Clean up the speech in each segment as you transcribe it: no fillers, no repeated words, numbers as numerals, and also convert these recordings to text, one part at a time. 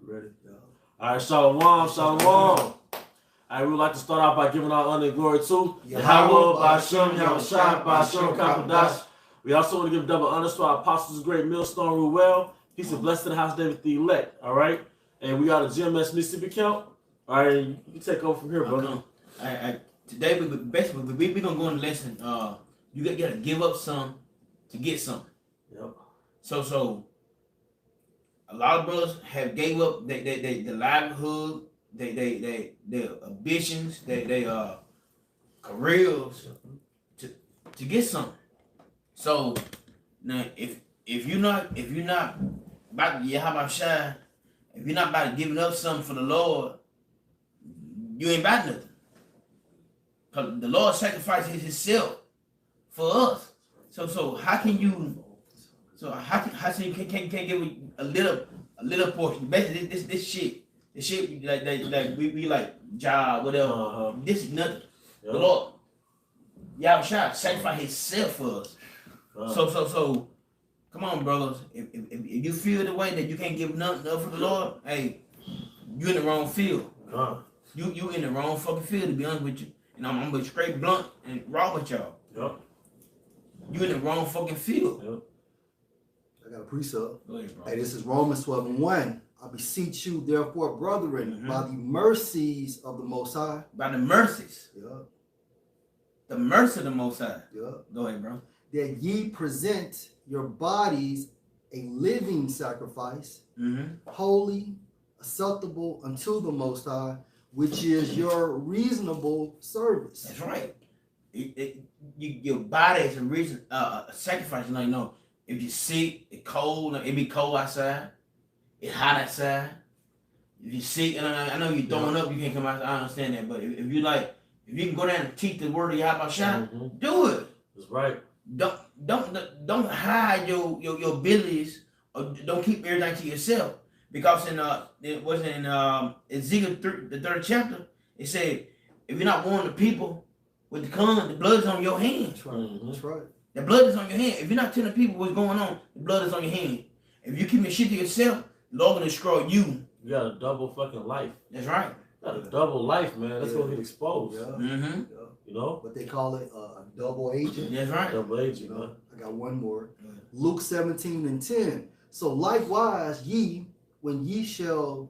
Ready? Yeah. All right, shalom, shalom. All right, we would like to start off by giving our honor and glory to Yahawashi. We also want to give double honors to our apostles, great millstone Ruel. Peace and blessing to the house David the elect. All right, and we got a GMS Mississippi account. All right, you can take over from here, brother. Today we gonna go in the lesson. You gotta give up some to get something. Yep. So a lot of brothers have gave up the livelihood, their ambitions, their careers to get something. So now if you're not about to Yahawashi, if you're not about to giving up something for the Lord, you ain't about nothing. Because the Lord sacrificed himself for us. So how can you can't give a little portion? Basically this shit like we like job, whatever. This is nothing. Yep. The Lord Yahawashi sacrificed himself for us. So come on, brothers. If you feel the way that you can't give nothing up for the Lord, hey, you in the wrong field. You in the wrong fucking field, to be honest with you. And I'm gonna be straight blunt and raw with y'all. Yep. You in the wrong fucking field. Yep. I got a precept. Go ahead, bro. Hey, this is Romans 12:1. I beseech you, therefore, brethren, by the mercies of the Most High. By the mercies. Yeah. The mercy of the Most High. Yeah. Go ahead, bro. That ye present your bodies a living sacrifice, holy, acceptable unto the Most High, which is your reasonable service. That's right. Your body is a sacrifice. You know, if you're sick, it's cold, it be cold outside, it's hot outside. If you're sick, and I know you're throwing up, you can't come out. I understand that, but if you can go down and teach the word of Yahawashi, do it. That's right. Don't hide your abilities, or don't keep everything to yourself. Because it was in Ezekiel 3, the 3rd chapter, it said, if you're not warning the people with the con, the blood is on your hands. That's right. That's right. The blood is on your hand. If you're not telling people what's going on, the blood is on your hand. If you keep your shit to yourself, the Lord will destroy you. You got a double fucking life. That's right. You got a double life, man. That's gonna get exposed. Yeah. You know? What they call it, a double agent. That's right. Double agent, man. I got one more. Luke 17:10. So likewise, ye, when ye shall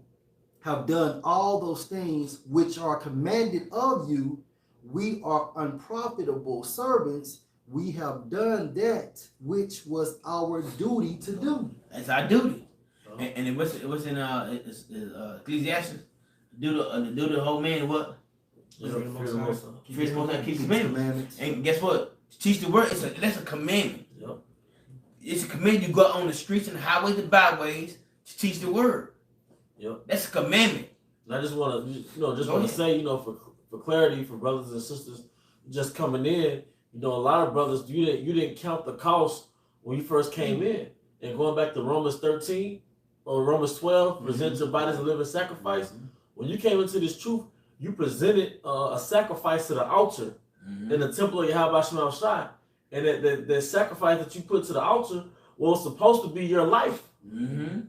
have done all those things which are commanded of you, we are unprofitable servants. We have done that which was our duty to do. That's our duty. And it was in Ecclesiastes. Do the whole man what? Keep his commandments. And guess what? Teach the word. That's a commandment. Yep. It's a commandment. You go out on the streets and highways and byways to teach the word. Yep. That's a commandment. And I just want to say, for clarity for brothers and sisters just coming in, a lot of brothers, you didn't count the cost when you first came in. And going back to Romans 13 or Romans 12, present your body as a living sacrifice. When you came into this truth, you presented a sacrifice to the altar in the temple of Yahawashi. And the sacrifice that you put to the altar was supposed to be your life.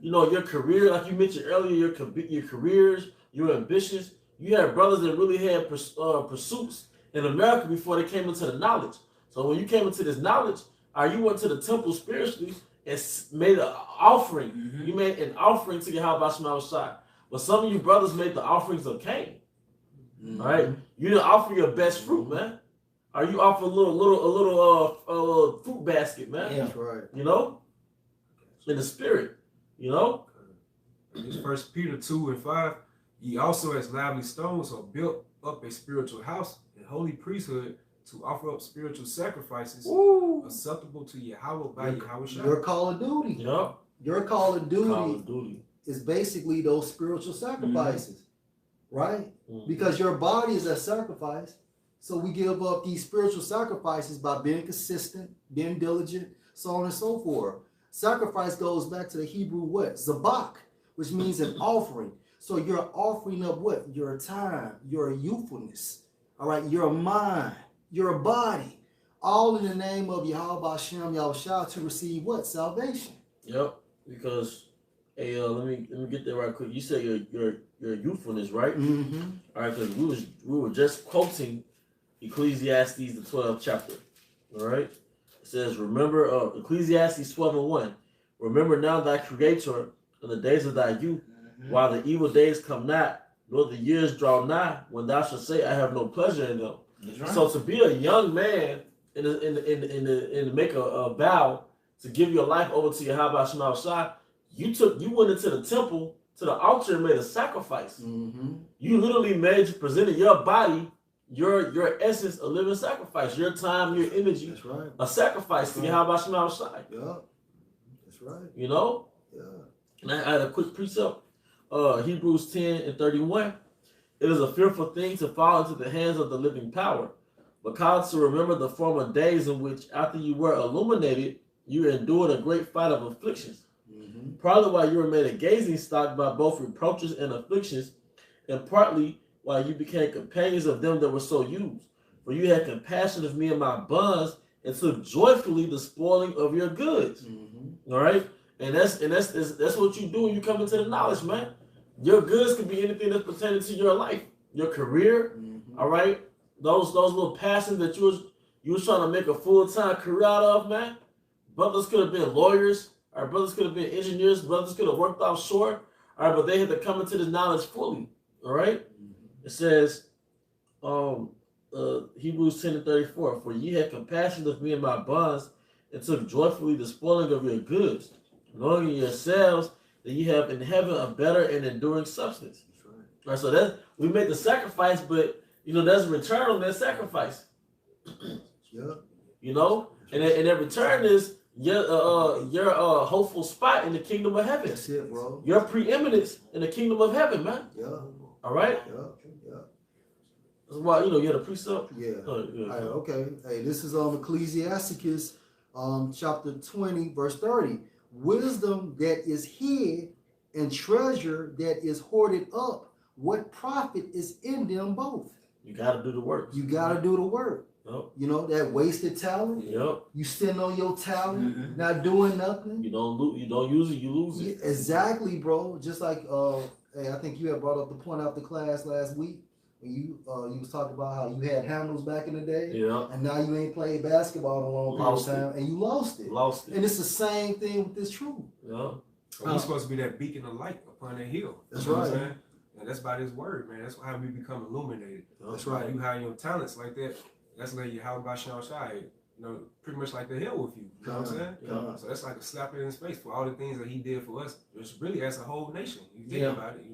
Your career, like you mentioned earlier, your careers, your ambitions. You had brothers that really had pursuits in America before they came into the knowledge. So when you came into this knowledge, you went to the temple spiritually and made an offering. You made an offering to Yahawashi. But some of you brothers made the offerings of Cain. Right? You didn't offer your best fruit, man. Or you offer a little fruit basket, man. Yeah, that's right. In the spirit, It's 1 Peter 2:5. Ye also as lively stones are built up a spiritual house and holy priesthood to offer up spiritual sacrifices acceptable to Yahweh by Yahawashi. Your call of duty. Yep. Your call of duty is basically those spiritual sacrifices, right? Because your body is a sacrifice. So we give up these spiritual sacrifices by being consistent, being diligent, so on and so forth. Sacrifice goes back to the Hebrew what? Zabak, which means an offering. So you're offering up what? Your time, your youthfulness, all right, your mind, your body, all in the name of Yahawashi to receive what? Salvation. Yep. Because Hey, let me get that right quick. You said your youthfulness, right? Mm-hmm. All right, because we were just quoting Ecclesiastes the 12th chapter. All right, it says, remember, Ecclesiastes 12:1. Remember now thy Creator in the days of thy youth, while the evil days come not, nor the years draw nigh, when thou shalt say, I have no pleasure in them. Right. So to be a young man and make a vow to give your life over to Yahawashi, you went into the temple, to the altar, and made a sacrifice. Mm-hmm. You literally presented your body, your essence, a living sacrifice. Your time, your energy, that's right, a sacrifice to Yahawashi. Yeah, that's right. You know? Yeah. And I had a quick precept. Hebrews 10:31. It is a fearful thing to fall into the hands of the living power, but cause to remember the former days in which, after you were illuminated, you endured a great fight of afflictions. Mm-hmm. Partly while you were made a gazing stock by both reproaches and afflictions, and partly while you became companions of them that were so used. For you had compassion of me and my bonds, and took joyfully the spoiling of your goods. Mm-hmm. All right, and that's what you do when you come into the knowledge, man. Your goods can be anything that's pertaining to your life, your career. Mm-hmm. All right, those little passions that you was trying to make a full-time career out of, man. Brothers could have been lawyers. Our brothers could have been engineers. Brothers could have worked offshore. All right, but they had to come into this knowledge fully. All right. Mm-hmm. It says, Hebrews 10:34. For ye had compassion of me and my bonds, and took joyfully the spoiling of your goods, knowing in yourselves that ye have in heaven a better and enduring substance. That's right. All right, so that we made the sacrifice, but there's a return on that sacrifice. Yeah. You know, and that return is your hopeful spot in the kingdom of heaven. That's it, bro. Your preeminence in the kingdom of heaven, man. Yeah. All right. Yeah. Yeah. That's why you had a precept. Yeah. Yeah. Right, okay. Hey, this is Ecclesiasticus, chapter 20, verse 30. Wisdom that is hid and treasure that is hoarded up, what profit is in them both? You got to do the work. You got to do the work. Yep. That wasted talent. Yep. You sitting on your talent, not doing nothing. You don't use it, you lose it. Yeah, exactly, bro. Just like hey, I think you had brought up the point out the class last week when you was talking about how you had handles back in the day. Yeah. And now you ain't played basketball in a long period of time, and you lost it. And it's the same thing with this truth. Yeah. We're supposed to be that beacon of light upon that hill. That's right. And that's by this word, man. That's how we become illuminated. That's right. You have your talents like that. That's like Yahawashi, pretty much like the hell with you. You know what I'm saying? Yeah. So that's like a slap in his face for all the things that he did for us. It's really as a whole nation. You think about it,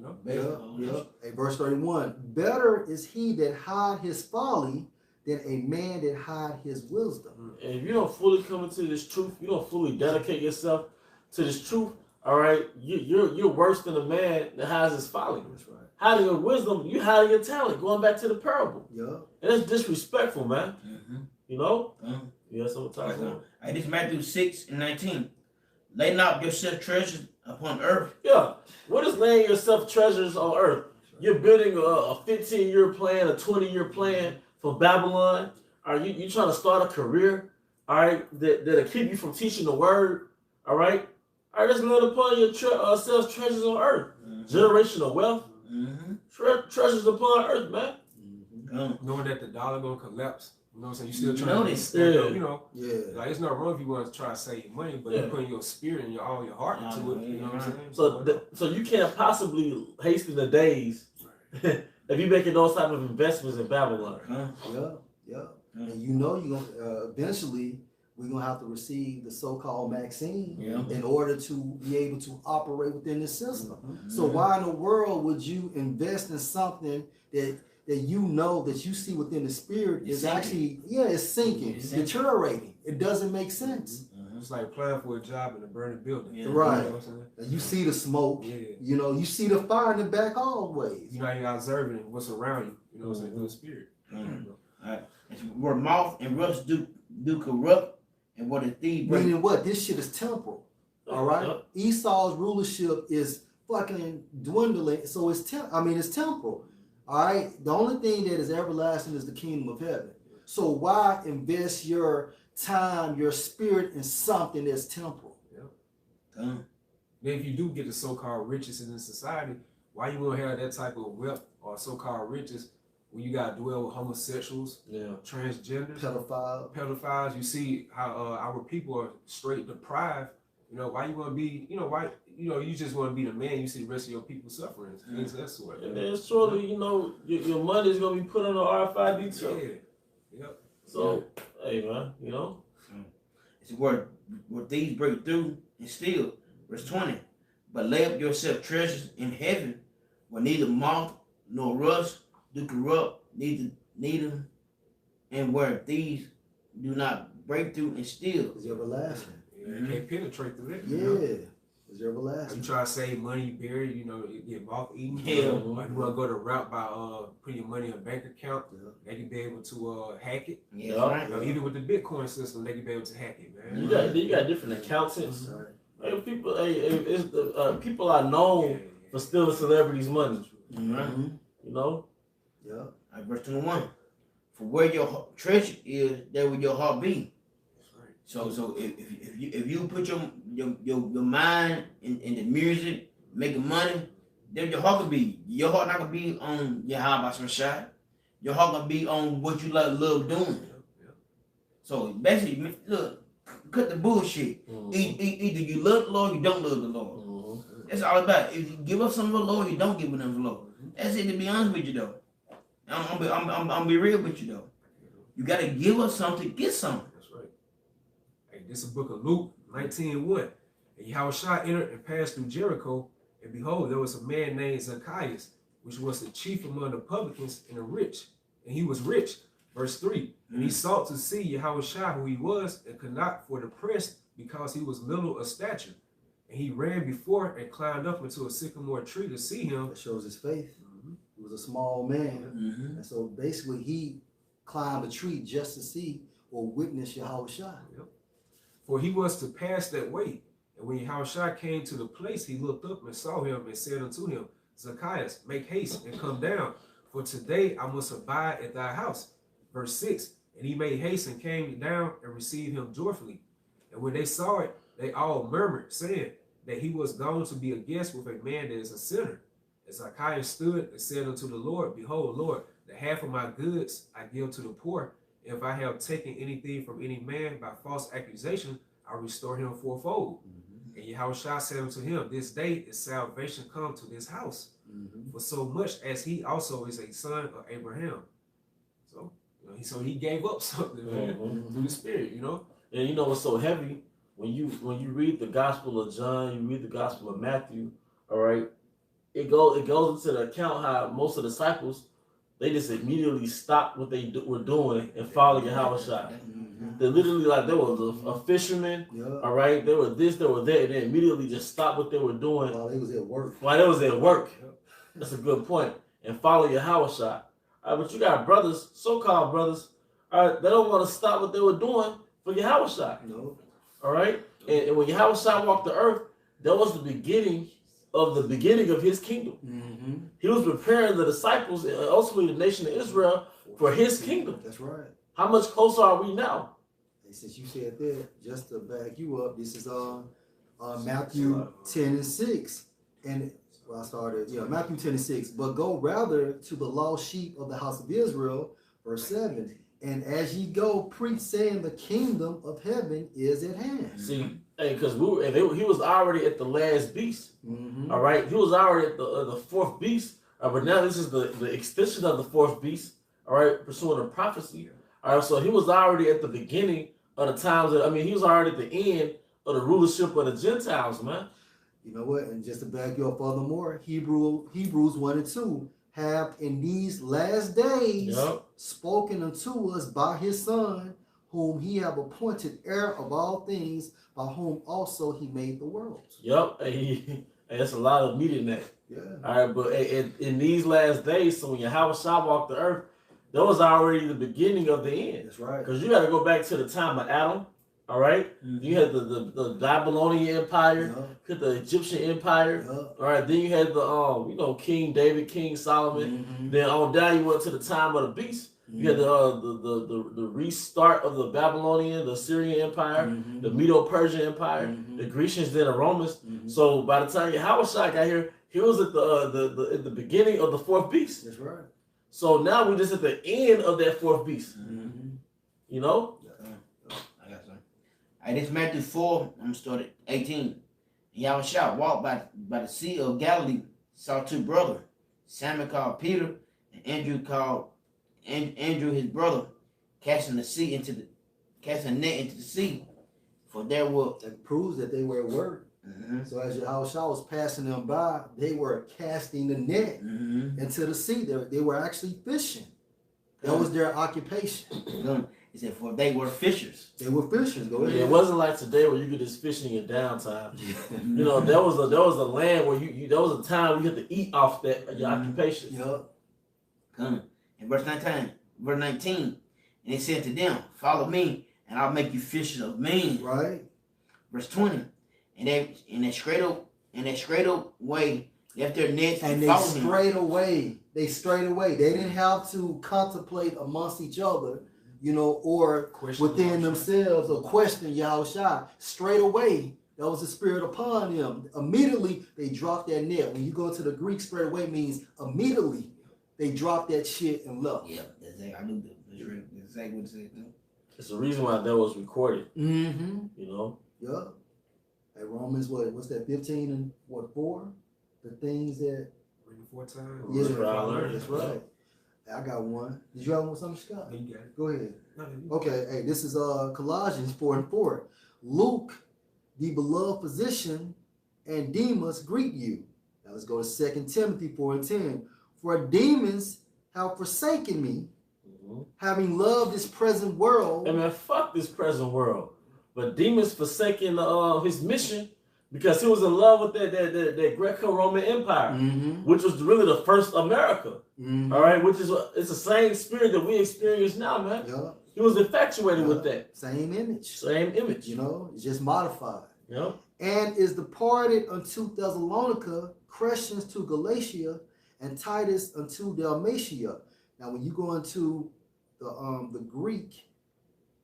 Yeah. Hey, verse 31. Better is he that hide his folly than a man that hide his wisdom. And if you don't fully come into this truth, you don't fully dedicate yourself to this truth, all right, you're worse than a man that hides his folly. That's right. Hiding your wisdom, you hiding your talent. Going back to the parable. Yeah. And that's disrespectful, man. Mm-hmm. You know? Mm-hmm. Yeah, so what time on? This is Matthew 6:19. Lay not yourself treasures upon earth. Yeah. What is laying yourself treasures on earth? You're building a 15-year plan, a 20-year plan for Babylon. Are you trying to start a career? All right, that'll keep you from teaching the word. All right. All right, just lay upon yourselves treasures on earth. Mm-hmm. Generational wealth. Mm-hmm. Treasures upon earth, man. Mm-hmm. Knowing that the dollar gonna collapse. You know what I'm saying? You still trying to stand up, Like it's not wrong if you want to try to save money, but you're putting your spirit and all your heart into it. You know what I'm saying? So you can't possibly hasten the days if you're making those type of investments in Babylon. Yeah. And you're gonna eventually we're gonna have to receive the so-called Maxine in order to be able to operate within the system. Mm-hmm. So why in the world would you invest in something that you see within the spirit is actually it's sinking, it's deteriorating. It doesn't make sense. Mm-hmm. It's like applying for a job in a burning building. Yeah. Right. You know and you see the smoke. Yeah. You see the fire in the back always. You're observing what's around you. You know what I'm saying? Through the spirit. Mm-hmm. All right. Where moth and rust do corrupt. And what a thief. Meaning what? This shit is temporal. All right. Esau's rulership is fucking dwindling. So it's temporal. All right. The only thing that is everlasting is the kingdom of heaven. So why invest your time, your spirit in something that's temporal? You Then if you do get the so-called riches in this society, why you want to have that type of wealth or so-called riches when you got to dwell with homosexuals, transgenders, pedophiles? You see how our people are straight deprived. You know, why you want to be, why, you just want to be the man. You see the rest of your people suffering. Things of that sort. And then surely, your money is going to be put on the RFID too. Yeah. Yep. So, hey, man, It's where thieves break through and steal. Verse 20. But lay up yourself treasures in heaven, where neither moth nor rust do corrupt, neither, and where thieves do not break through and steal. It's everlasting. You can't penetrate through that. Yeah. It's everlasting. You try to save money, you bury it, you get moth eaten. Yeah. Like you want to go the route by putting your money in a bank account, they can be able to hack it. Yeah, right. Even with the Bitcoin system, they can be able to hack it, man. You got different accountants. Hey, people are known for stealing celebrities' money. Yeah. Verse 21. For where your treasure is, there will your heart be. So if you put your mind in the music, making money, then your heart could be. Your heart not gonna be on Yahawashi. Your heart gonna be on what you love doing. So basically, look, cut the bullshit. Either you love the Lord, or you don't love the Lord. That's all about. If you give up some of the Lord, you don't give up some of the Lord. That's it. To be honest with you, though, I'm gonna be real with you, though. You gotta give us something, get something. This is the book of Luke 19:1. And Yahawashi entered and passed through Jericho, and behold, there was a man named Zacchaeus, which was the chief among the publicans and he was rich. Verse 3. And he sought to see Yahawashi, who he was, and could not for the press, because he was little of stature. And he ran before and climbed up into a sycamore tree to see him. That shows his faith. He was a small man. And so basically he climbed a tree just to see or witness Yahawashi. For he was to pass that way. And when Yahawashi came to the place, he looked up and saw him and said unto him, Zacchaeus, make haste and come down, for today I must abide at thy house. Verse 6. And he made haste and came down and received him joyfully. And when they saw it, they all murmured, saying that he was gone to be a guest with a man that is a sinner. And Zacchaeus stood and said unto the Lord, Behold, Lord, the half of my goods I give to the poor. If I have taken anything from any man by false accusation, I restore him fourfold. And Yahawashi said unto him, This day is salvation come to this house, for so much as he also is a son of Abraham. So he gave up something, man, through the Spirit, And what's so heavy? When you read the Gospel of John, you read the Gospel of Matthew, all right, it goes into the account how most of the disciples, they just immediately stopped what they were doing and followed Yahawashi. They literally, like, there was a fisherman, all right, they were this, they were that, and they immediately just stopped what they were doing. While they was at work. That's a good point. And follow Yahawashi. All right, but you got brothers, so-called brothers, all right, they don't want to stop what they were doing for Yahawashi. No. All right? And when Yahawashi walked the earth, that was the beginning of his kingdom. He was preparing the disciples and ultimately the nation of Israel for his kingdom. That's right. How much closer are we now? And since you said that, just to back you up, this is Matthew 10:6. And I started, Matthew 10:6. But go rather to the lost sheep of the house of Israel, verse 7. And as ye go, preach, saying the kingdom of heaven is at hand. See, because he was already at the last beast. All right, he was already at the fourth beast. But now this is the extension of the fourth beast. All right, pursuing a prophecy. All right, so he was already at the beginning of the times. He was already at the end of the rulership of the Gentiles, man. You know what? And just to back you up furthermore, Hebrews 1 and 2 have in these last days spoken unto us by his Son, whom he have appointed heir of all things, by whom also he made the world. And that's a lot of meat in that. Yeah. All right, but in these last days, so when Yahawashi walked the earth, that was already the beginning of the end. That's right. Because you got to go back to the time of Adam. All right, you had the Babylonian Empire, you had the Egyptian Empire. All right, then you had the King David, King Solomon. Then on down you went to the time of the beast. You had the restart of the Babylonian, the Assyrian Empire, the Medo-Persian Empire, the Grecians, then the Romans. So by the time Yahawashi got here, he was at the beginning of the fourth beast. That's right. So now we're just at the end of that fourth beast. You know? I got some. This Matthew 4, I'm started 18. Yahawashi walked by the Sea of Galilee, saw two brothers, Simon called Peter, and Andrew called Andrew his brother, casting a net into the sea, for there were. That proves that they were at work. So as Yahawashi was passing them by, they were casting the net into the sea. They were actually fishing. That was their occupation. He said, for they were fishers. They were fishers. Go ahead. It wasn't like today where you could just fish in your downtime. You know, there was a land where there was a time you had to eat off that your occupation. Come. In verse 19, and he said to them, follow me, and I'll make you fishers of men. Right. Verse 20, and they in that straight way left their nets and they straight away. They didn't have to contemplate amongst each other, you know, or within themselves or question Yahawashi. Straight away, that was the spirit upon them. Immediately, they dropped that net. When you go to the Greek, straight away means immediately. They dropped that shit and left. Yeah, that's exactly. I knew that. That's exactly what it said. It's the reason why that was recorded. You know. Yeah. At Romans, what's that? 15 and 4? The things that. Read it 4 times. Yeah, that's right. I got one. Did you have something, Scott? You got it. Go ahead. No, Okay. Hey, this is Colossians 4 and 4. Luke, the beloved physician, and Demas greet you. Now let's go to 2 Timothy 4 and 10. For demons have forsaken me, having loved this present world. Hey man, fuck this present world. But Demas forsaking his mission because he was in love with that Greco-Roman Empire, which was really the first America. All right, which is it's the same spirit that we experience now, man. Yeah. He was infatuated with that. Same image. Same image. You know, it's just modified. Yeah. And is departed unto Thessalonica, Crescens to Galatia, and Titus unto Dalmatia. Now, when you go into the Greek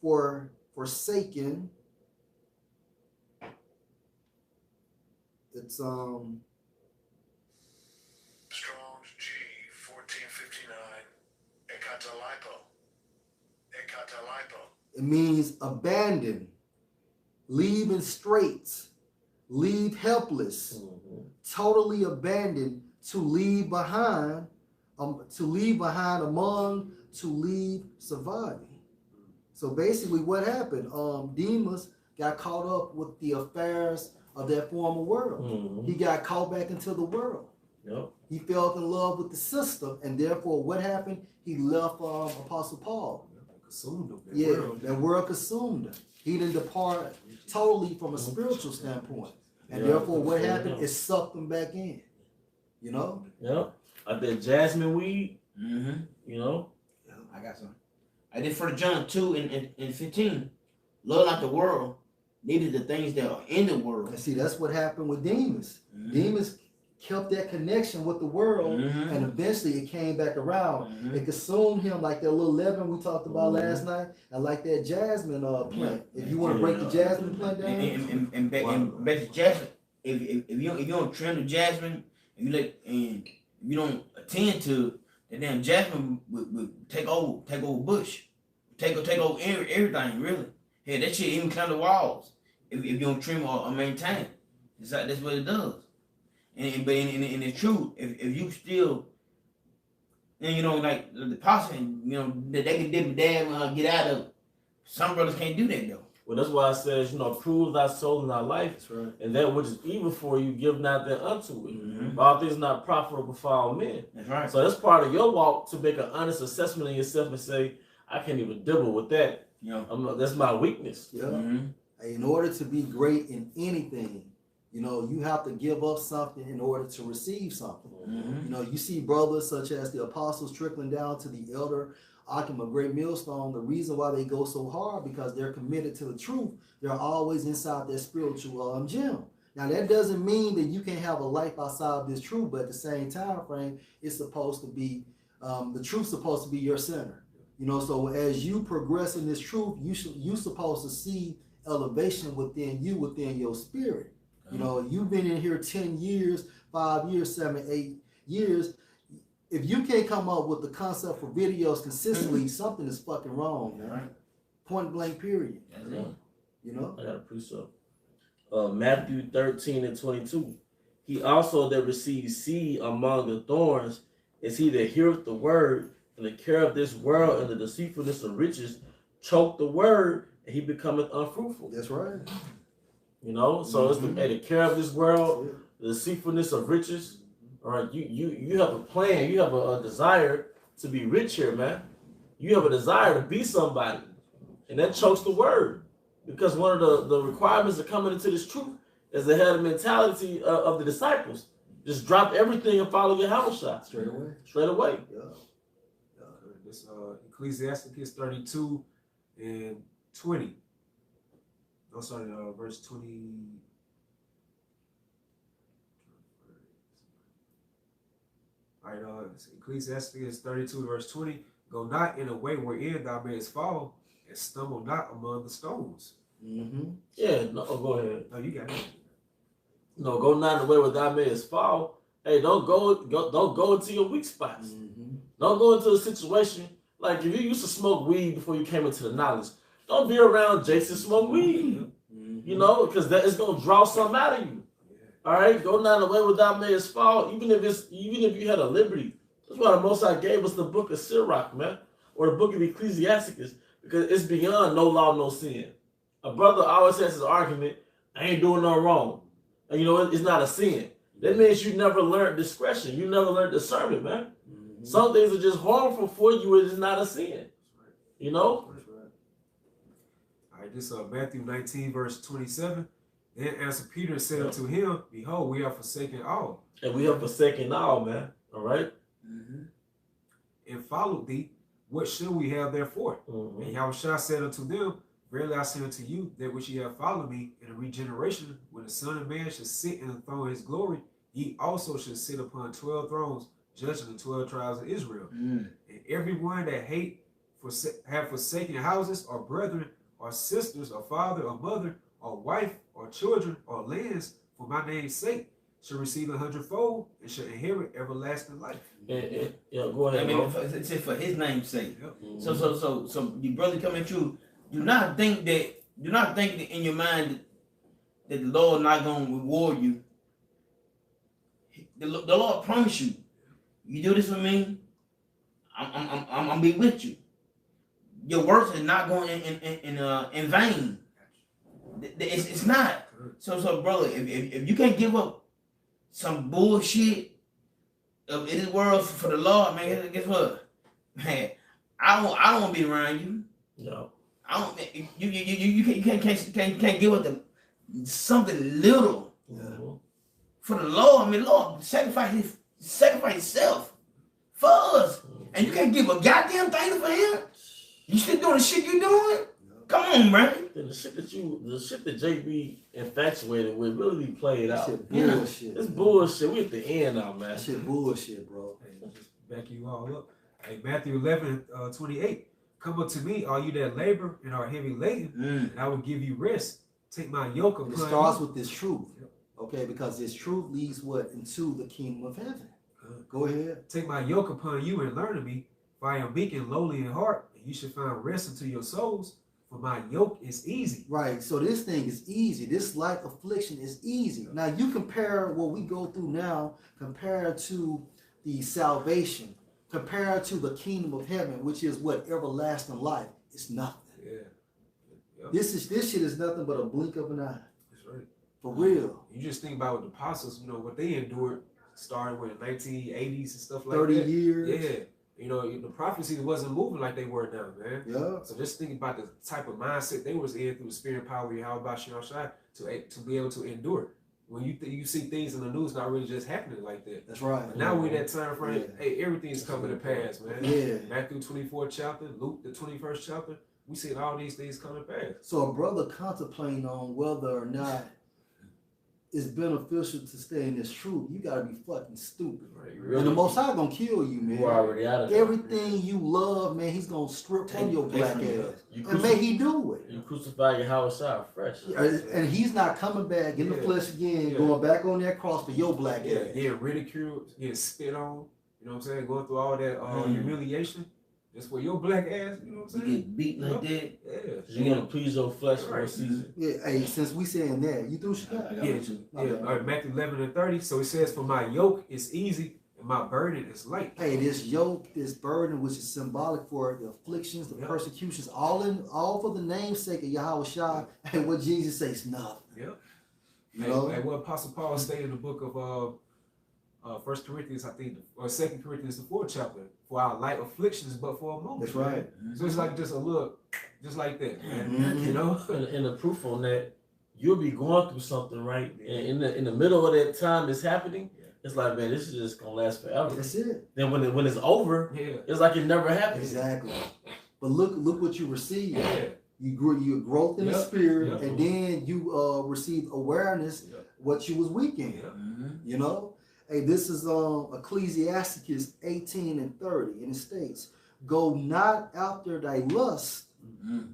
for forsaken, it's Strong's G 1459 ekatalipo. It means abandon, leave in straits, leave helpless, totally abandoned. To leave behind among, to leave surviving. So basically what happened, Demas got caught up with the affairs of that former world. He got caught back into the world. He fell in love with the system, and therefore what happened? He left Apostle Paul. That world consumed him. He didn't depart totally from a spiritual standpoint. And therefore what happened? It sucked him back in. You know? Yeah. Like that jasmine weed. You know? Yeah, I got some. I did 1 John 2 and 15. Love not the world, neither the things that are in the world. And see, that's what happened with Demas. Demas kept that connection with the world, and eventually it came back around. It consumed him like that little leaven we talked about last night, and like that jasmine plant. If you want to break the jasmine plant down, and back to jasmine, if you don't trim the jasmine, and you don't attend to the damn jasmine would take over bush, take over everything really. Yeah, that shit even climb the walls if you don't trim or maintain. That's what it does. And it's true. If you still, and you know, like the posse, you know, they can dip and dab get out of. Some brothers can't do that though. Well, that's why it says, you know, prove thy soul in thy life. that's right. And that which is evil for you, give not that unto it. All things not profitable for all men. That's right. So that's part of your walk to make an honest assessment of yourself and say, I can't even dibble with that. Yeah. That's my weakness. Yeah. In order to be great in anything, you know, you have to give up something in order to receive something. You know, you see brothers such as the apostles trickling down to the elder Akim, a great millstone. The reason why they go so hard because they're committed to the truth. They're always inside that spiritual gym. Now that doesn't mean that you can't have a life outside of this truth, but at the same time frame, it's supposed to be the truth's supposed to be your center. You know, so as you progress in this truth, you supposed to see elevation within you, within your spirit. You know, you've been in here 10 years, 5 years, 7, 8 years. If you can't come up with the concept for videos consistently, something is fucking wrong, man. Right. Point blank, period. That's it. You know? I got a precept. Matthew 13:22. He also that receives seed among the thorns is he that heareth the word, and the care of this world and the deceitfulness of riches choke the word, and he becometh unfruitful. That's right. You know, so it's the care of this world, the deceitfulness of riches. All right, you have a plan, you have a desire to be rich here, man. You have a desire to be somebody, and that chokes the word, because one of the requirements of coming into this truth is to have the mentality of the disciples. Just drop everything and follow Yahawashi. Straight away. Straight away. Yeah. This Ecclesiasticus 32 and 20. No, sorry, verse 20. All right, Ecclesiasticus 32, verse 20. Go not in a way wherein thou mayest fall, and stumble not among the stones. Yeah, no, go ahead. No, you got it. No, go not in the way where thou mayest fall. Hey, don't go into your weak spots. Don't go into a situation like if you used to smoke weed before you came into the knowledge. Don't be around Jason smoke weed. You know, because that is gonna draw something out of you. All right, go not in the way where thou mayest fall. Even if you had a liberty. That's why the Most High gave us the book of Sirach, man, or the book of Ecclesiasticus, because it's beyond no law, no sin. A brother always has his argument, I ain't doing no wrong. And you know, it's not a sin. That means you never learned discretion. You never learned discernment, man. Some things are just harmful for you. It is not a sin. You know? That's right. All right, this Matthew 19, verse 27. Then answered Peter and said unto him, behold, we are forsaken all. And we have forsaken all, man. All right? And followed thee. What shall we have therefore? And Yahawashi said unto them, verily I say unto you, that which ye have followed me in the regeneration, when the Son of Man shall sit in the throne of his glory, ye also shall sit upon 12 thrones, judging the 12 tribes of Israel. And everyone that have forsaken houses, or brethren, or sisters, or father, or mother, or wife, or children, or lands, for my name's sake, shall receive 100-fold, and shall inherit everlasting life. Yeah, go ahead. I mean, for his name's sake. So your brother coming through. Do not think that in your mind that the Lord not gonna reward you. The Lord promised you. You do this for me, I'm gonna be with you. Your works is not going in vain. It's not. So brother, if you can't give up some bullshit in this world for the Lord, man, guess what? Man, I don't want to be around you. No. I don't. You can't give up something little for the Lord. I mean, Lord, sacrifice yourself for us, and you can't give a goddamn thing for Him. You still doing the shit you doing? Come on, man. The shit that JB infatuated with really be played out. Shit bullshit. It's bullshit. We at the end now, man. That shit bullshit, bro. Hey, just back you all up. Hey, Matthew 11, 28. Come unto me, all you that labor and are heavy laden, and I will give you rest. Take my yoke upon you. It starts with this truth, okay? Because this truth leads what? Into the kingdom of heaven. Go ahead. Take my yoke upon you and learn of me, for I am meek and lowly in heart, and you shall find rest unto your souls, for my yoke is easy. Right, so this thing is easy. This light affliction is easy. Now you compare what we go through now, compared to the salvation, compared to the kingdom of heaven, which is what? Everlasting life. It's nothing. Yeah. Yep. This shit is nothing but a blink of an eye. That's right. For real. You just think about what the apostles, you know, what they endured, starting with the 1980s and stuff like 30 that. years. Yeah. You know, the prophecy wasn't moving like they were now, man. Yeah. So just think about the type of mindset they was in through the spirit and power of Yahawashi to be able to endure. When you see things in the news not really just happening like that. That's right. But now we're in that time frame, hey, everything's coming to pass, man. Yeah. Matthew 24th chapter, Luke the 21st chapter, we see all these things coming to pass. So a brother contemplating on whether or not it's beneficial to stay in this truth, you gotta be fucking stupid. Right, And the Most High gonna kill you, man. We're already out of there. Everything you love, man, he's gonna strip from your black ass. And may he do it. You crucify Yahawashi fresh. And he's not coming back in the flesh again, going back on that cross for your black ass. Getting ridiculed, getting spit on, you know what I'm saying? Going through all that humiliation. Just for your black ass, you know what I'm saying? You get beat like that. Yeah. You want to please your flesh for a season. Yeah, hey, since we saying that, you through shit? Matthew 11:30. So it says, "For my yoke is easy and my burden is light." Hey, this yoke, this burden, which is symbolic for the afflictions, the persecutions, all for the namesake of Yahawashi. And what Jesus says, nothing. Yep. You know? And what Apostle Paul stated in the book of 1 Corinthians, I think, or 2 Corinthians, the 4th chapter, for our light afflictions, but for a moment. That's right. So it's like just a look, just like that, man. You know? And the proof on that, you'll be going through something, right? And in the middle of that time it's happening, it's like, man, this is just gonna last forever. That's it. Then when it's over, it's like it never happened. Exactly. But look what you receive. Yeah. You grew your growth in the spirit, and then you received awareness what you was weak in. You know? Hey, this is Ecclesiasticus 18:30, and it states, "Go not after thy lust,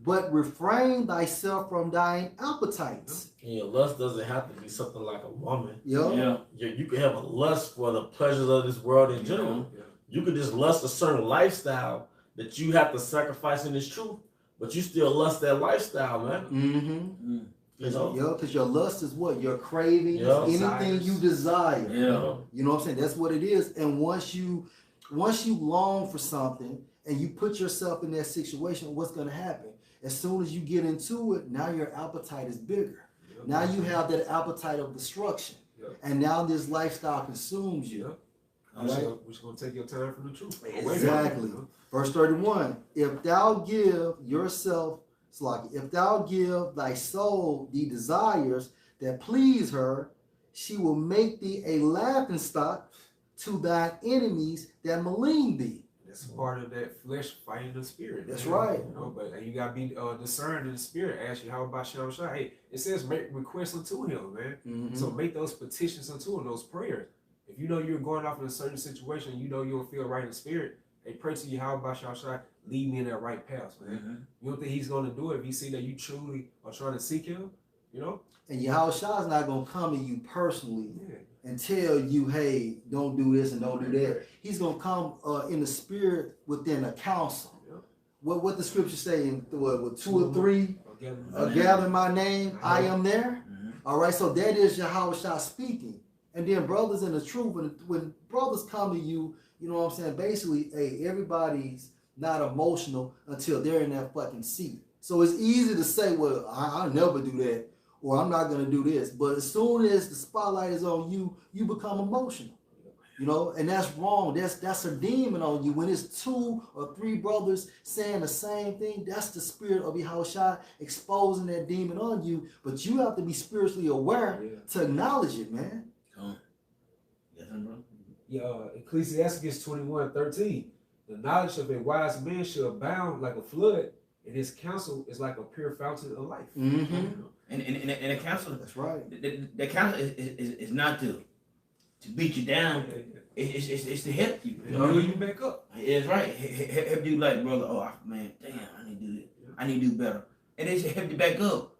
but refrain thyself from thine appetites." And your lust doesn't have to be something like a woman. Yeah. You can have a lust for the pleasures of this world in general. You could just lust a certain lifestyle that you have to sacrifice in this truth, but you still lust that lifestyle, man. Mm-hmm. You know? Yeah, because your lust is what? Your cravings, anything desires. you desire. Yeah. You know what I'm saying? That's what it is. And once you long for something and you put yourself in that situation, what's going to happen? As soon as you get into it, now your appetite is bigger. Now you have that appetite of destruction. And now this lifestyle consumes you. Which is going to take your time from the truth. Exactly. Verse 31, if thou give yourself, if thou give thy soul the desires that please her, she will make thee a laughingstock to thine enemies that malign thee. That's part of that flesh fighting the spirit. That's right. You know, but you got to be discerned in the spirit. Ask you, how about Yahawashi? Hey, it says make requests unto him, man. So make those petitions unto him, those prayers. If you know you're going off in a certain situation, you know you don't feel right in the spirit, hey, pray to you, how about Yahawashi? Lead me in that right path, man. You don't think he's going to do it if he see that you truly are trying to seek him, you know? And Yahawashi is not going to come to you personally and tell you, hey, don't do this and don't do that. He's going to come in the spirit within a council. What the scripture say in with 2 or 3 gather in my name, I am there. All right, so that is Yahawashi speaking. And then brothers in the truth, when brothers come to you, you know what I'm saying? Basically, hey, everybody's not emotional until they're in that fucking seat. So it's easy to say, well, I'll never do that, or I'm not going to do this. But as soon as the spotlight is on you, you become emotional. You know, and that's wrong. That's a demon on you. When it's 2 or 3 brothers saying the same thing, that's the spirit of Yahawashi exposing that demon on you. But you have to be spiritually aware to acknowledge it, man. Ecclesiasticus 21:13. The knowledge of a wise man shall abound like a flood, and his counsel is like a pure fountain of life. And the counsel, that's right. The counsel is not to beat you down. It's to help you. Build you back up. It's right. Help you like, brother. Oh man, damn, I need to do this. I need to do better. And it's help you back up.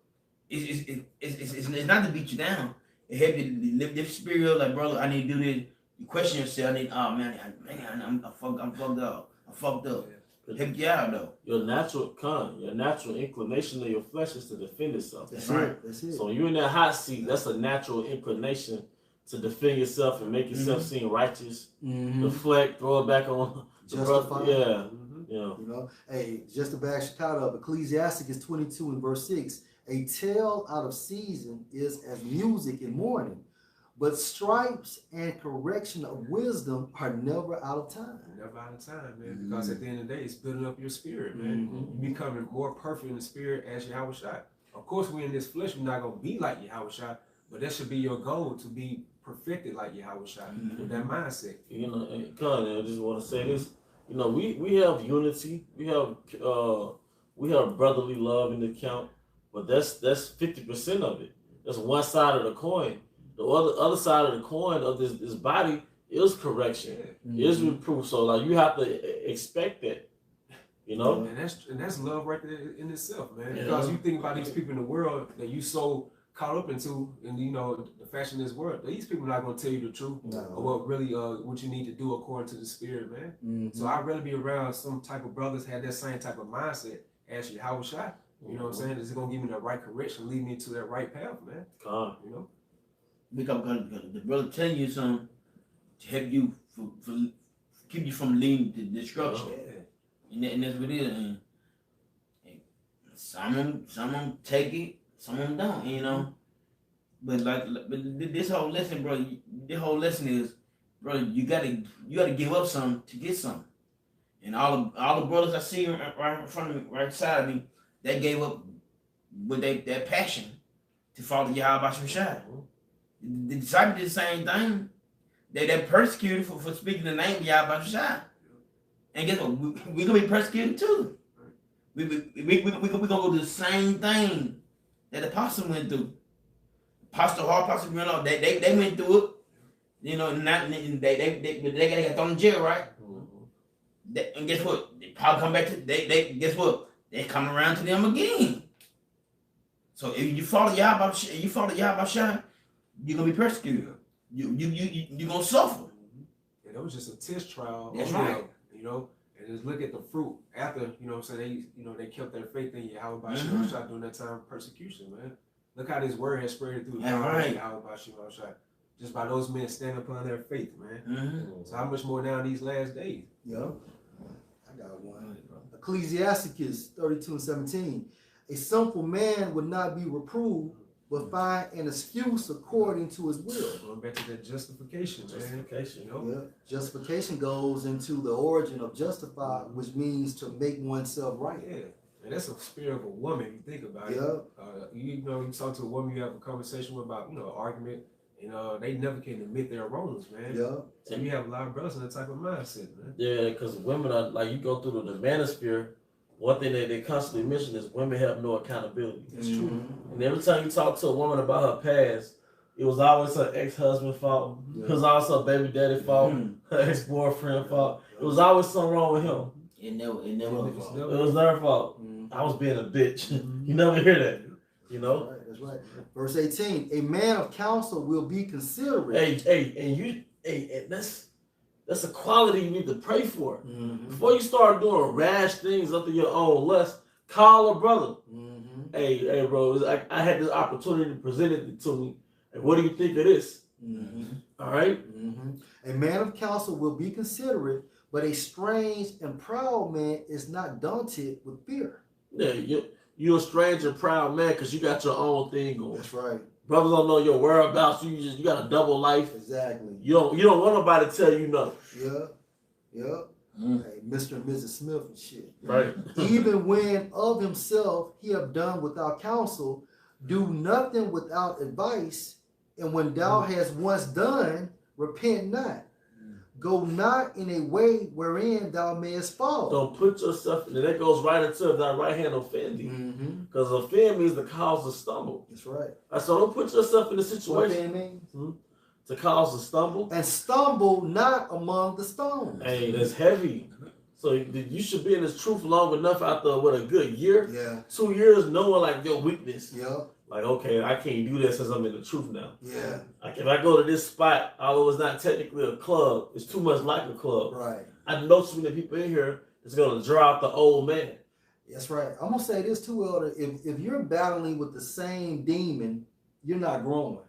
It's not to beat you down. It help you lift your spirit up. Like, brother, I need to do this. You question yourself. I'm fucked up. I'm fucked up. Help you out though. Your natural inclination of your flesh is to defend itself. That's right. That's it. So when you're in that hot seat, that's a natural inclination to defend yourself and make yourself seem righteous, deflect, throw it back on the brother. You know. Hey, just to back Chicago up, Ecclesiasticus 22 and verse 6. A tale out of season is as music in mourning, but stripes and correction of wisdom are never out of time. Never out of time, man. Because at the end of the day, it's building up your spirit, man. You becoming more perfect in the spirit as Yahawashi. Of course, we're in this flesh. We're not gonna be like Yahawashi, but that should be your goal, to be perfected like Yahawashi with that mindset. You know, and I just want to say this. You know, we have unity. We have brotherly love in the count, but that's 50% of it. That's one side of the coin. the other side of the coin of this body is correction, is reproof. So like you have to expect that, you know. And that's love right there in itself, man. Because you think about these people in the world that you so caught up into, and you know the fashion of this world. These people are not gonna tell you the truth or what really what you need to do according to the Spirit, man. So I'd rather be around some type of brothers that have that same type of mindset as Yahawashi. You know what I'm saying? It's gonna give me the right correction, lead me to that right path, man. You know, because the brother telling you something to help you for keep you from leading to destruction. And that's what it is. And some of them take it, some of them don't, you know. But this whole lesson, bro, this whole lesson is, bro, you gotta give up something to get something. And all the brothers I see right in front of me, right beside of me, they gave up with their passion to follow Yahawashi. The disciples did the same thing. They're persecuted for speaking the name of Yahawashi. And guess what? We're gonna be persecuted too. We gonna go through the same thing that the apostle went through. Apostle they went through it. You know, they got thrown in jail, right? And guess what? They probably come back to they guess what? They come around to them again. So if you follow Yahawashi, you're gonna be persecuted. You're gonna suffer. And it was just a test trial. That's right. You know, and just look at the fruit after, you know what I'm saying, they kept their faith in Yahawashi during that time of persecution, man. Look how this word has spread through Yahawashi, just by those men standing upon their faith, man. So how much more now in these last days? Yeah. I got one. Ecclesiasticus 32:17. A simple man would not be reproved, but find an excuse according to his will. Going back to that justification, man. You know? Yeah. Justification goes into the origin of justify, which means to make oneself right. Yeah. And that's a spirit of a woman, if you think about it. You know, you talk to a woman, you have a conversation with about, you know, an argument, and they never can admit their wrongs, man. So you have a lot of brothers in that type of mindset, man. Yeah, because women are, like, you go through the manosphere, one thing that they constantly mention is women have no accountability. That's true. And every time you talk to a woman about her past, it was always her ex-husband's fault. It was always her baby daddy's fault, her ex-boyfriend's fault. It was always something wrong with him. It never It was their fault. I was being a bitch. You never hear that, you know? That's right. Verse 18, a man of counsel will be considerate. And that's a quality you need to pray for. Before you start doing rash things after your own lust, call a brother. Hey, bro, I had this opportunity presented to me. And what do you think of this? All right? A man of counsel will be considerate, but a strange and proud man is not daunted with fear. Yeah, you're a strange and proud man because you got your own thing going. That's right. Brothers don't know your whereabouts. You got a double life. Exactly. You don't want nobody to tell you nothing. Yeah. Hey, Mr. and Mrs. Smith and shit. Right. Even when of himself he have done without counsel, do nothing without advice, and when thou hast once done, repent not. Go not in a way wherein thou mayest fall. Don't put yourself, and that goes right into thy right hand offend thee. Because offend means to cause a stumble. That's right. So don't put yourself in a situation. What that means? To cause a stumble. And stumble not among the stones. Hey, that's heavy. So you should be in this truth long enough after, a good year? 2 years knowing like your weakness. Like, okay, I can't do this since I'm in the truth now. Like if I go to this spot, although it's not technically a club, it's too much like a club. Right. I know too many people in here that's going to draw out the old man. That's right. I'm going to say this too, Elder. If you're battling with the same demon, you're not growing.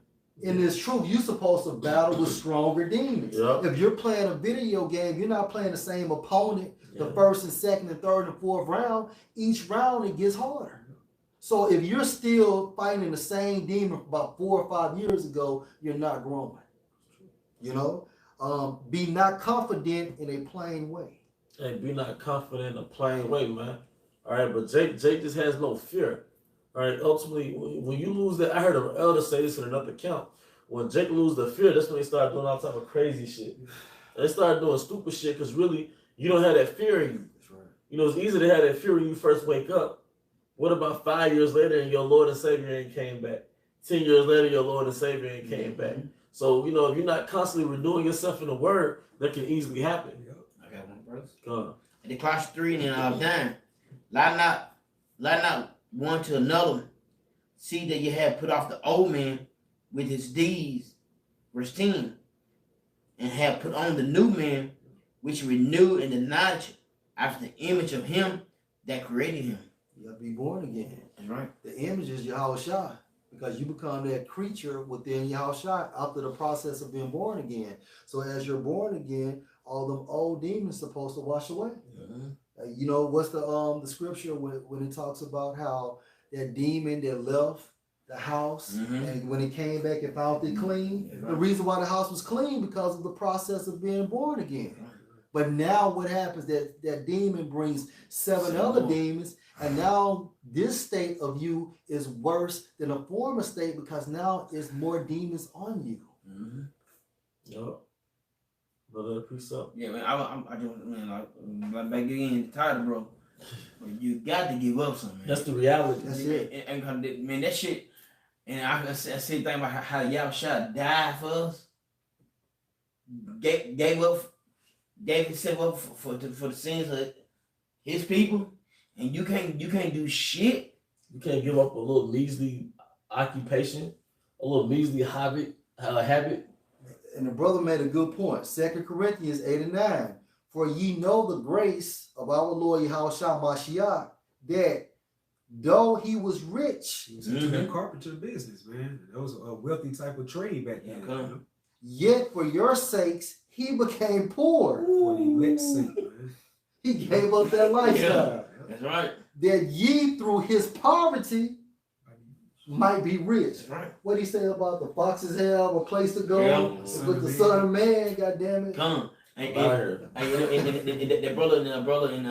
In this truth, you're supposed to battle with stronger demons. If you're playing a video game, you're not playing the same opponent the first and second and third and fourth round. Each round, it gets harder. So if you're still fighting the same demon about 4 or 5 years ago, you're not growing. You know? Be not confident in a plain way. Hey, be not confident in a plain way, man. All right, but Jake just has no fear. All right, ultimately, when you lose that, I heard an elder say this in another account. When Jake loses the fear, that's when they start doing all type of crazy shit. They start doing stupid shit because really, you don't have that fear in you. That's right. You know, it's easy to have that fear when you first wake up. What about 5 years later and your Lord and Savior ain't came back? 10 years later, your Lord and Savior and came back. So, you know, if you're not constantly renewing yourself in the Word, that can easily happen. I got one, brothers. Go on. And the Colossians 3 and 9. Lie not one to another. See that you have put off the old man with his deeds, verse 10, and have put on the new man, which renewed in the knowledge after the image of him that created him. You got to be born again. That's right. The image is Yahawashi, because you become that creature within Yahawashi after the process of being born again. So as you're born again, all them old demons supposed to wash away. You know, what's the scripture when it talks about how that demon that left the house and when it came back it found it clean? The reason why the house was clean because of the process of being born again. But now what happens, that demon brings seven other demons, and now this state of you is worse than a former state because now it's more demons on you. Yep. Brother, precept. Yeah, man. I just, man, like back again the title, bro. You got to give up something, man. That's the reality. That's it. And man, that shit. And I said thing about how Yahawashi died for us. Gave himself up for the sins of his people, and you can't do shit. You can't give up a little measly occupation, a little measly habit. And the brother made a good point. 2 Corinthians 8 and 9. For ye know the grace of our Lord Yahawashi Mashiach, that though he was rich, He was into that carpenter business, man. That was a wealthy type of trade back then. You know? yet for your sakes he became poor. For the elect's sake, man. He gave up that lifestyle. That's right. That ye through his poverty might be rich. That's right. What do he say about the foxes have a place to go with the Son of Man? God damn it! Come. And that brother in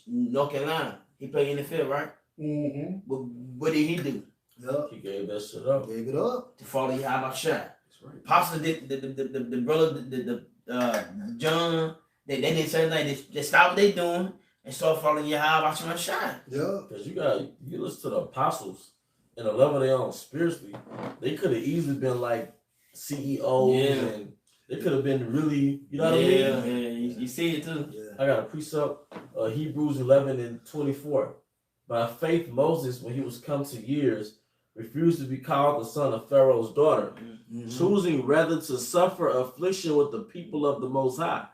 North Carolina, he played NFL, right? But what did he do? Yep. He gave that shit up. Gave it up. To follow Yahawashi. That's right. Possibly the brother, John, they did the same thing. They stopped what they doing and start following Yahawashi. Yeah. Because you listen to the apostles and the level they on spiritually, they could have easily been like CEOs and they could have been really, you know what I mean? Yeah, you see it too. Yeah. I got a precept, Hebrews 11 and 24. By faith, Moses, when he was come to years, refused to be called the son of Pharaoh's daughter, choosing rather to suffer affliction with the people of the Most High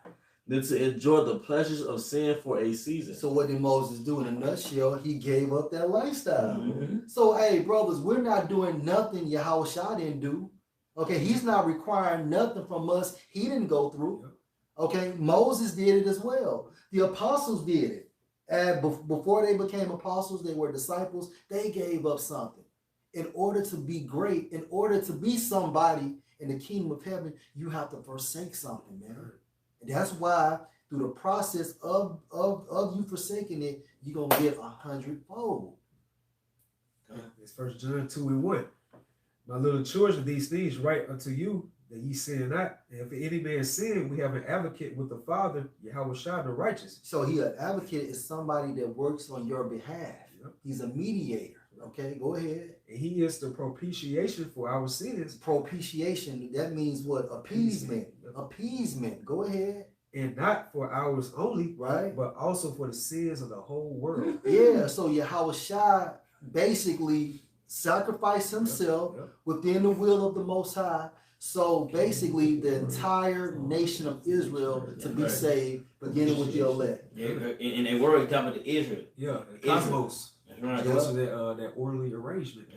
than to enjoy the pleasures of sin for a season. So what did Moses do in a nutshell? He gave up that lifestyle. So, hey, brothers, we're not doing nothing Yahawashi didn't do. Okay, he's not requiring nothing from us he didn't go through. Okay, Moses did it as well. The apostles did it. And before they became apostles, they were disciples. They gave up something. In order to be great, in order to be somebody in the kingdom of heaven, you have to forsake something, man. And that's why through the process of you forsaking it, you're going to get 100-fold. It's 1 John 2 and 1. My little children, these things write unto you, that ye sin not. And if any man sin, we have an advocate with the Father, Yahawashi the righteous. So an advocate is somebody that works on your behalf. He's a mediator. Okay, go ahead. And he is the propitiation for our sins. Propitiation, that means what? Appeasement. Appeasement. Go ahead. And not for ours only, right? But also for the sins of the whole world. Yeah, so Yahawashi basically sacrificed himself within the will of the Most High. So basically the entire nation of Israel to be saved, beginning with the elect. Yeah, and they were talking about the Israel. Yeah, the cosmos. That's right. Goes to that orderly arrangement.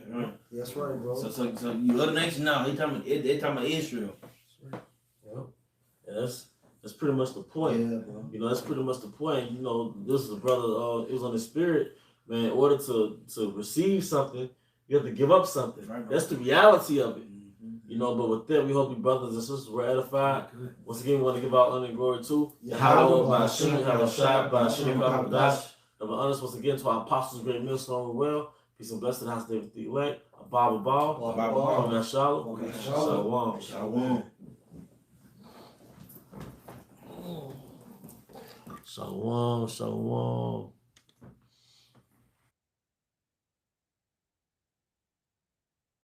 That's right, bro. So you other nations now, they're talking about Israel. And that's pretty much the point. Yeah, bro. You know, that's pretty much the point. You know, this is a brother, it was on the spirit, man. In order to receive something, you have to give up something. Right, that's the reality of it. You know, but with that, we hope you brothers and sisters were edified. Once again, we want to give our honor and glory to Yahweh, by Hashem, Yahawashi, by Hashem, Yahawashi. And we're honest once again to our apostles, great millstone and well. Peace and blessing, house David the elect. Abba, Shalom. Shalom. Shalom. Shalom. Shalom.